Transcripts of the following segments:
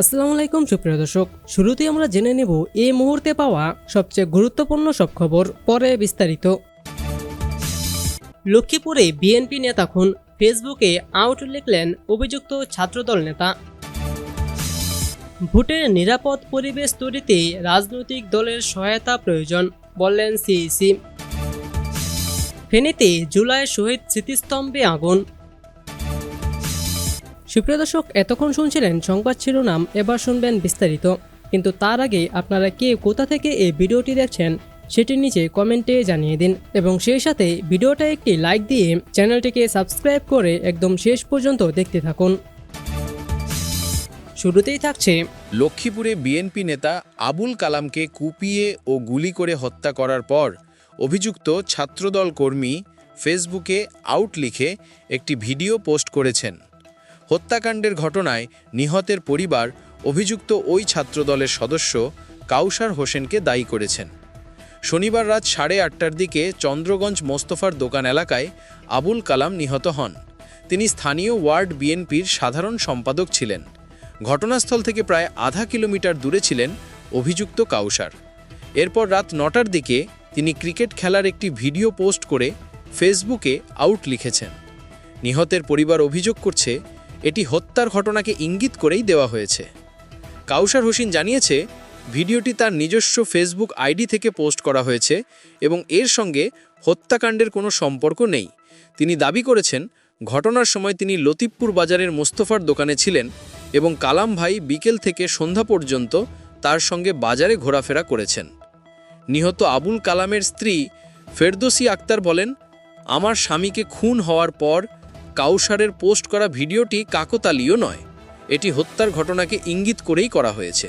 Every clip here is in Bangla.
আসসালামু আলাইকুম সুপ্রিয় দর্শক, শুরুতেই আমরা জেনে নেব এই মুহূর্তে পাওয়া সবচেয়ে গুরুত্বপূর্ণ সব খবর, পরে বিস্তারিত। লক্ষ্মীপুরে বিএনপি নেতা খুন, ফেসবুকে আউট লিখলেন অভিযুক্ত ছাত্রদল নেতা। ভোটের নিরাপদ পরিবেশ তৈরিতে রাজনৈতিক দলের সহায়তা প্রয়োজন, বললেন সিইসি। ফেনীতে জুলাই শহীদ স্মৃতিস্তম্ভে আগুন। সুপ্রিয় দর্শক, এতক্ষণ শুনছিলেন সংবাদ শিরোনাম, এবার শুনবেন বিস্তারিত। কিন্তু তার আগে আপনারা কে কোথা থেকে এই ভিডিওটি দেখছেন সেটির নিচে কমেন্টে জানিয়ে দিন, এবং সেই সাথে ভিডিওটা একটি লাইক দিয়ে চ্যানেলটিকে সাবস্ক্রাইব করে একদম শেষ পর্যন্ত দেখতে থাকুন। শুরুতেই থাকছে, লক্ষ্মীপুরে বিএনপি নেতা আবুল কালামকে কুপিয়ে ও গুলি করে হত্যা করার পর অভিযুক্ত ছাত্রদল কর্মী ফেসবুকে আউট লিখে একটি ভিডিও পোস্ট করেছেন। হত্যাকাণ্ডের ঘটনায় নিহতের পরিবার অভিযুক্ত ওই ছাত্রদলের সদস্য কাউসার হোসেনকে দায়ী করেছেন। শনিবার রাত 8:30টার দিকে চন্দ্রগঞ্জ মোস্তফার দোকান এলাকায় আবুল কালাম নিহত হন। তিনি স্থানীয় ওয়ার্ড বিএনপির সাধারণ সম্পাদক ছিলেন। ঘটনাস্থল থেকে প্রায় আধা কিলোমিটার দূরে ছিলেন অভিযুক্ত কাউসার। এরপর রাত 9টার দিকে তিনি ক্রিকেট খেলার একটি ভিডিও পোস্ট করে ফেসবুকে আউট লিখেছেন। নিহতের পরিবার অভিযোগ করছে এটি হত্যার ঘটনাকে ইঙ্গিত করেই দেওয়া হয়েছে। কাউসার হোসেন জানিয়েছে ভিডিওটি তার নিজস্ব ফেসবুক আইডি থেকে পোস্ট করা হয়েছে এবং এর সঙ্গে হত্যাকাণ্ডের কোনো সম্পর্ক নেই। তিনি দাবি করেছেন ঘটনার সময় তিনি লতিফপুর বাজারের মোস্তফার দোকানে ছিলেন এবং কালাম ভাই বিকেল থেকে সন্ধ্যা পর্যন্ত তার সঙ্গে বাজারে ঘোরাফেরা করেছেন। নিহত আবুল কালামের স্ত্রী ফেরদৌসী আক্তার বলেন, আমার স্বামীকে খুন হওয়ার পর কাউসারের পোস্ট করা ভিডিওটি কাকতালীয় নয়, এটি হত্যার ঘটনাকে ইঙ্গিত করেই করা হয়েছে।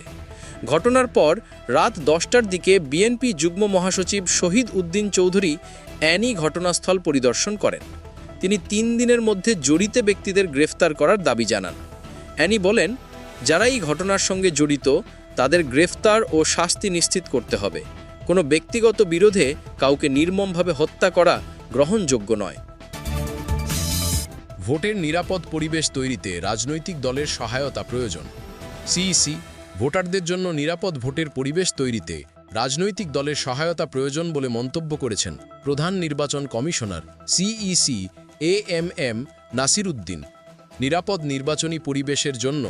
ঘটনার পর রাত 10টার দিকে বিএনপি যুগ্ম মহাসচিব শহীদ উদ্দিন চৌধুরী অ্যানি ঘটনাস্থল পরিদর্শন করেন। তিনি 3 দিনের মধ্যে জড়িত ব্যক্তিদের গ্রেফতার করার দাবি জানান। অ্যানি বলেন, যারা এই ঘটনার সঙ্গে জড়িত তাদের গ্রেফতার ও শাস্তি নিশ্চিত করতে হবে। কোনো ব্যক্তিগত বিরোধে কাউকে নির্মমভাবে হত্যা করা গ্রহণযোগ্য নয়। ভোটের নিরাপদ পরিবেশ তৈরিতে রাজনৈতিক দলের সহায়তা প্রয়োজন। সিইসি ভোটারদের জন্য নিরাপদ ভোটের পরিবেশ তৈরিতে রাজনৈতিক দলের সহায়তা প্রয়োজন বলে মন্তব্য করেছেন প্রধান নির্বাচন commissioner CEC AMM Nasir Uddin. নিরাপদ নির্বাচনী পরিবেশের জন্য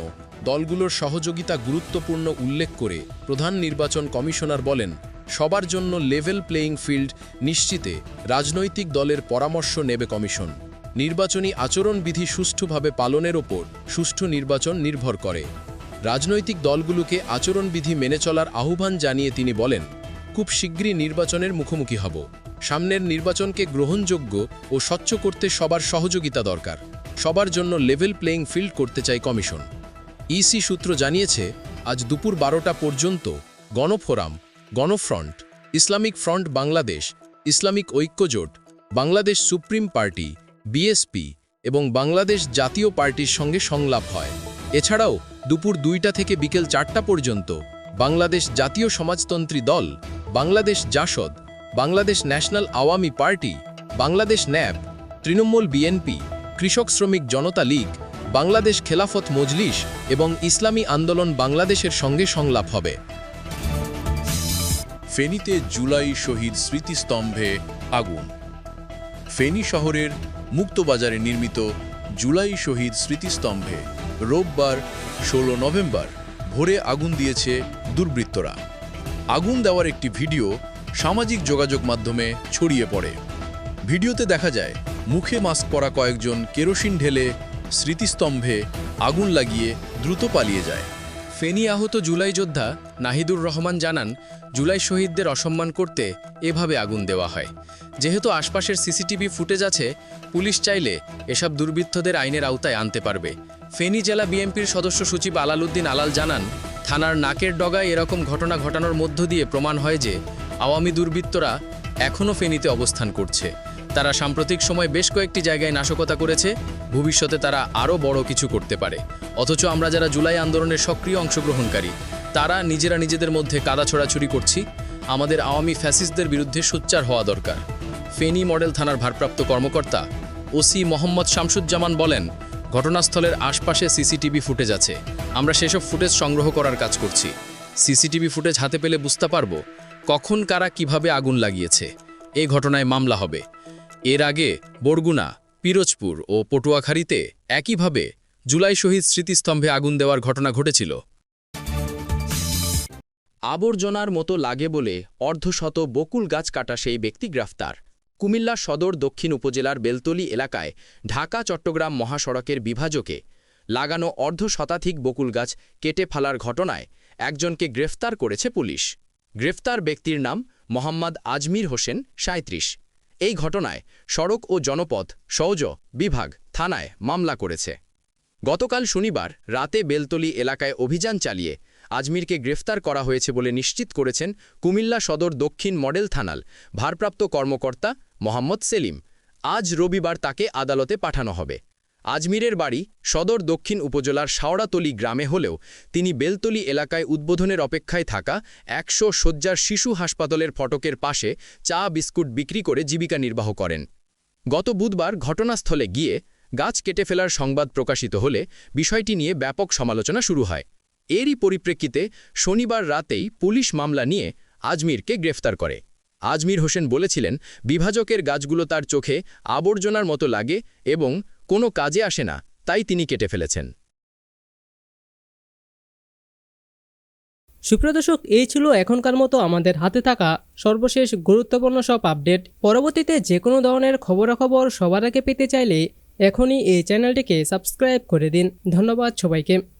দলগুলোর সহযোগিতা গুরুত্বপূর্ণ উল্লেখ করে প্রধান নির্বাচন কমিশনার বলেন, সবার জন্য লেভেল প্লেয়িং ফিল্ড নিশ্চিতে রাজনৈতিক দলের পরামর্শ নেবে কমিশন। নির্বাচনী আচরণবিধি সুষ্ঠুভাবে পালনের ওপর সুষ্ঠু নির্বাচন নির্ভর করে। রাজনৈতিক দলগুলোকে আচরণবিধি মেনে চলার আহ্বান জানিয়ে তিনি বলেন, খুব শীঘ্রই নির্বাচনের মুখোমুখি হব। সামনের নির্বাচনকে গ্রহণযোগ্য ও স্বচ্ছ করতে সবার সহযোগিতা দরকার। সবার জন্য লেভেল প্লেয়িং ফিল্ড করতে চায় কমিশন। ইসি সূত্র জানিয়েছে, আজ দুপুর 12টা পর্যন্ত Gonoforum, Gonofront, Islamic front Bangladesh, Islamic Oikyajote, Bangladesh supreme party, BSP এবং বাংলাদেশ জাতীয় পার্টির সঙ্গে সংলাপ হয়। এছাড়াও দুপুর 2টা থেকে বিকেল 4টা পর্যন্ত Bangladesh Jatiya Samajtantrik Dal, Bangladesh JASAD, Bangladesh national Awami party, Bangladesh NAP, Trinamool BNP, Krishak Sramik জনতা লীগ, বাংলাদেশ খেলাফত মজলিস এবং ইসলামী আন্দোলন বাংলাদেশের সঙ্গে সংলাপ হবে। ফেনীতে জুলাই শহীদ স্মৃতিস্তম্ভে আগুন। ফেনী শহরের মুক্তবাজারে নির্মিত জুলাই শহীদ স্মৃতিস্তম্ভে রোববার 16 নভেম্বর ভোরে আগুন দিয়েছে দুর্বৃত্তরা। আগুন দেওয়ার একটি ভিডিও সামাজিক যোগাযোগ মাধ্যমে ছড়িয়ে পড়ে। ভিডিওতে দেখা যায় মুখে মাস্ক পরা কয়েকজন কেরোসিন ঢেলে স্মৃতিস্তম্ভে আগুন লাগিয়ে দ্রুত পালিয়ে যায়। ফেনী আহত জুলাই যোদ্ধা নাহিদুর রহমান জানান, জুলাই শহীদদের অসম্মান করতে এভাবে আগুন দেওয়া হয়। যেহেতু আশপাশের সিসিটিভি ফুটেজ আছে, পুলিশ চাইলে এসব দুর্বৃত্তদের আইনের আওতায় আনতে পারবে। ফেনী জেলা বিএনপির সদস্য সচিব আলাল উদ্দিন আলাল জানান, থানার নাকের ডগায় এরকম ঘটনা ঘটানোর মধ্য দিয়ে প্রমাণ হয় যে আওয়ামী দুর্বৃত্তরা এখনও ফেনীতে অবস্থান করছে। তারা সাম্প্রতিক সময় বেশ কয়েকটি জায়গায় নাশকতা করেছে, ভবিষ্যতে তারা আরও বড় কিছু করতে পারে। অথচ আমরা যারা জুলাই আন্দোলনের সক্রিয় অংশগ্রহণকারী, তারা নিজেরা নিজেদের মধ্যে কাদা ছোড়াছুড়ি করছি। আমাদের আওয়ামী ফ্যাসিস্টদের বিরুদ্ধে সোচ্চার হওয়া দরকার। ফেনী মডেল থানার ভারপ্রাপ্ত কর্মকর্তা ওসি মোহাম্মদ শামসুজ্জামান বলেন, ঘটনাস্থলের আশপাশে সিসিটিভি ফুটেজ আছে। আমরা সেসব ফুটেজ সংগ্রহ করার কাজ করছি। সিসিটিভি ফুটেজ হাতে পেলে বুঝতে পারবো কখন কারা কিভাবে আগুন লাগিয়েছে। এই ঘটনায় মামলা হবে। এর আগে বরগুনা, পিরোজপুর ও পটুয়াখালীতে একইভাবে জুলাই শহীদ স্মৃতিস্তম্ভে আগুন দেওয়ার ঘটনা ঘটেছিল। আবর্জনার মতো লাগে বলে অর্ধশত বকুল গাছ কাটা সেই ব্যক্তি গ্রেফতার। কুমিল্লা সদর দক্ষিণ উপজেলার বেলতলী এলাকায় ঢাকা-চট্টগ্রাম মহাসড়কের বিভাজকে লাগানো অর্ধশতাধিক বকুল গাছ কেটে ফেলার ঘটনায় একজনকে গ্রেফতার করেছে পুলিশ। গ্রেফতার ব্যক্তির নাম মোহাম্মদ আজমির হোসেন, ৩৭। এই ঘটনায় সড়ক ও জনপথ সৌজ বিভাগ থানায় মামলা করেছে। গতকাল শনিবার রাতে বেলতলী এলাকায় অভিযান চালিয়ে আজমিরকে গ্রেফতার করা হয়েছে বলে নিশ্চিত করেছেন কুমিল্লা সদর দক্ষিণ মডেল থানার ভারপ্রাপ্ত কর্মকর্তা মোহাম্মদ সেলিম। আজ রবিবার তাকে আদালতে পাঠানো হবে। আজমিরের বাড়ি সদর দক্ষিণ উপজেলার শাওড়াতলী গ্রামে হলেও তিনি বেলতলী এলাকায় উদ্বোধনের অপেক্ষায় থাকা ১০০ শয্যার শিশু হাসপাতালের ফটকের পাশে চা বিস্কুট বিক্রি করে জীবিকা নির্বাহ করেন। গত বুধবার ঘটনাস্থলে গিয়ে গাছ কেটে ফেলার সংবাদ প্রকাশিত হলে বিষয়টি নিয়ে ব্যাপক সমালোচনা শুরু হয়। এরই পরিপ্রেক্ষিতে শনিবার রাতেই পুলিশ মামলা নিয়ে আজমিরকে গ্রেফতার করে। আজমির হোসেন বলেছিলেন, বিভাজকের গাছগুলো তার চোখে আবর্জনার মতো লাগে এবং কোনো কাজে আসে না, তাই তিনি কেটে ফেলেছেন। সুপ্রিয় দর্শক, এই ছিল এখনকার মতো আমাদের হাতে থাকা সর্বশেষ গুরুত্বপূর্ণ সব আপডেট। পরবর্তীতে যে কোনো ধরনের খবরাখবর সবার আগে পেতে চাইলে এখনই এই চ্যানেলটিকে সাবস্ক্রাইব করে দিন। ধন্যবাদ সবাইকে।